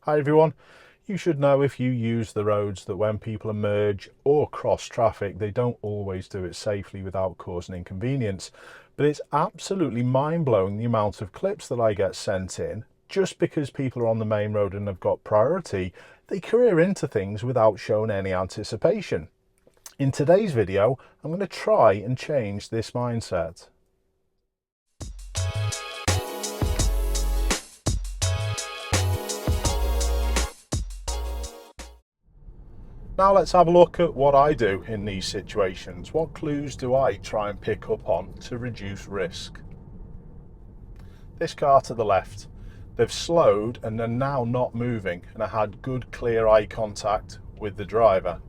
Hi everyone. You should know if you use the roads that when people emerge or cross traffic, they don't always do it safely without causing inconvenience. But it's absolutely mind-blowing the amount of clips that I get sent in just because people are on the main road and have got priority. They career into things without showing any anticipation. In today's video, I'm going to try and change this mindset. Now let's have a look at what I do in these situations. What clues do I try and pick up on to reduce risk? This car to the left, they've slowed and they're now not moving, and I had good clear eye contact with the driver.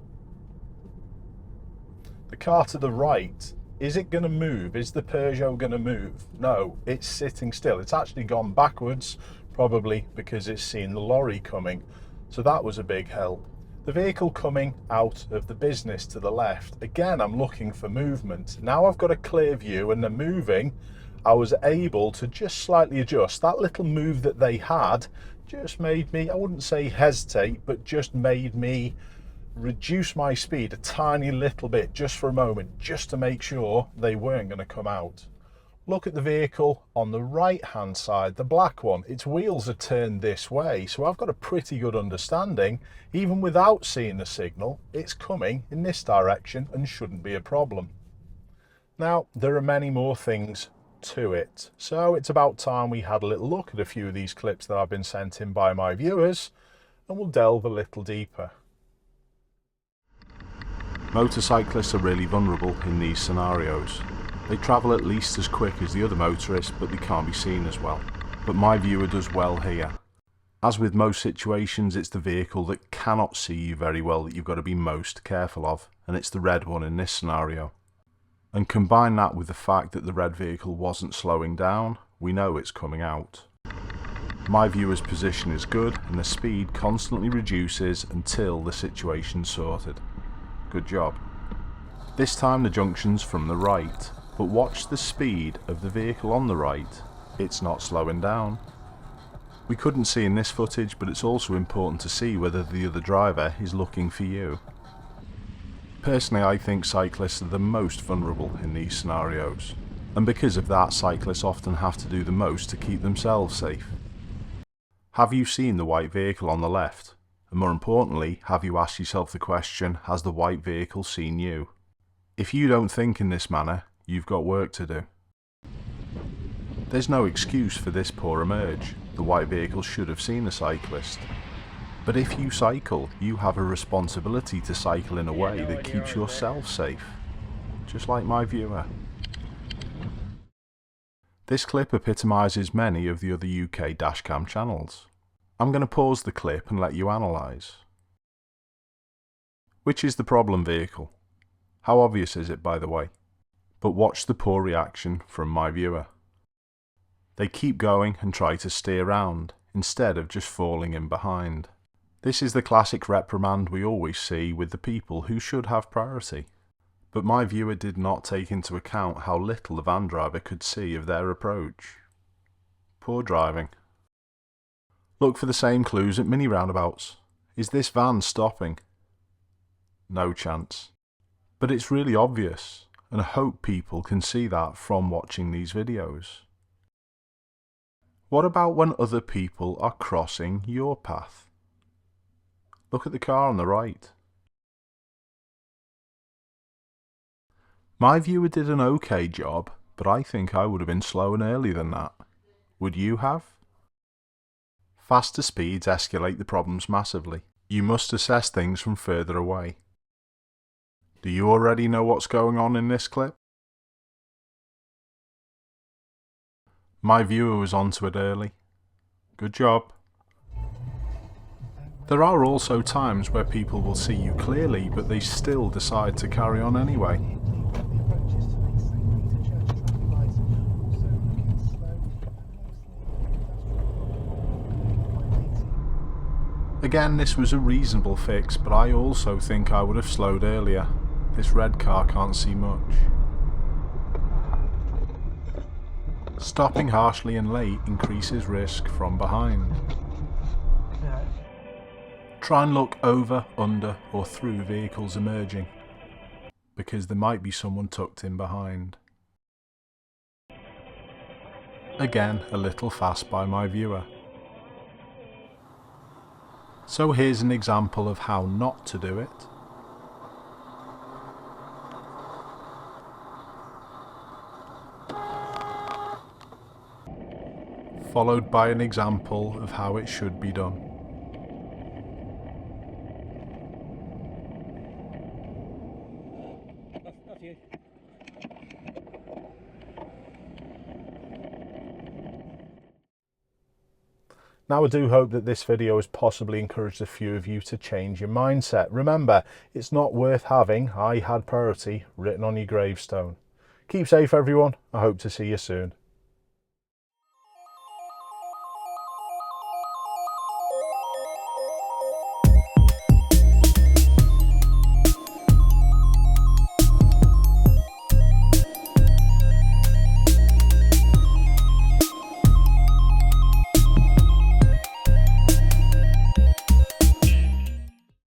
The car to the right, is it going to move? Is the Peugeot going to move? No, it's sitting still. It's actually gone backwards, probably because it's seen the lorry coming. So that was a big help. The vehicle coming out of the business to the left, again, I'm looking for movement. Now I've got a clear view and they're moving. I was able to just slightly adjust. That little move that they had just made me, I wouldn't say hesitate, but just made me reduce my speed a tiny little bit just for a moment, just to make sure they weren't going to come out. Look at the vehicle on the right hand side, the black one. Its wheels are turned this way, so I've got a pretty good understanding, even without seeing the signal, it's coming in this direction and shouldn't be a problem. Now there are many more things to it, so it's about time we had a little look at a few of these clips that have been sent in by my viewers, and we'll delve a little deeper. Motorcyclists are really vulnerable in these scenarios. They travel at least as quick as the other motorists, but they can't be seen as well. But my viewer does well here. As with most situations, it's the vehicle that cannot see you very well that you've got to be most careful of, and it's the red one in this scenario. And combine that with the fact that the red vehicle wasn't slowing down, we know it's coming out. My viewer's position is good, and the speed constantly reduces until the situation's sorted. Good job. This time the junction's from the right. But watch the speed of the vehicle on the right. It's not slowing down. We couldn't see in this footage, but it's also important to see whether the other driver is looking for you. Personally, I think cyclists are the most vulnerable in these scenarios, and because of that, cyclists often have to do the most to keep themselves safe. Have you seen the white vehicle on the left? And more importantly, have you asked yourself the question, has the white vehicle seen you? If you don't think in this manner, you've got work to do. There's no excuse for this poor emerge. The white vehicle should have seen the cyclist. But if you cycle, you have a responsibility to cycle in a way that keeps yourself safe. Just like my viewer. This clip epitomises many of the other UK dashcam channels. I'm going to pause the clip and let you analyse. Which is the problem vehicle? How obvious is it, by the way? But watch the poor reaction from my viewer. They keep going and try to steer round, instead of just falling in behind. This is the classic reprimand we always see with the people who should have priority. But my viewer did not take into account how little the van driver could see of their approach. Poor driving. Look for the same clues at mini roundabouts. Is this van stopping? No chance. But it's really obvious. And I hope people can see that from watching these videos. What about when other people are crossing your path? Look at the car on the right. My viewer did an okay job, but I think I would have been slow and early than that. Would you have? Faster speeds escalate the problems massively. You must assess things from further away. Do you already know what's going on in this clip? My viewer was onto it early. Good job. There are also times where people will see you clearly, but they still decide to carry on anyway. Again, this was a reasonable fix, but I also think I would have slowed earlier. This red car can't see much. Stopping harshly and late increases risk from behind. Try and look over, under or through vehicles emerging, because there might be someone tucked in behind. Again, a little fast by my viewer. So here's an example of how not to do it. Followed by an example of how it should be done. Now I do hope that this video has possibly encouraged a few of you to change your mindset. Remember, it's not worth having "I had priority" written on your gravestone. Keep safe everyone, I hope to see you soon.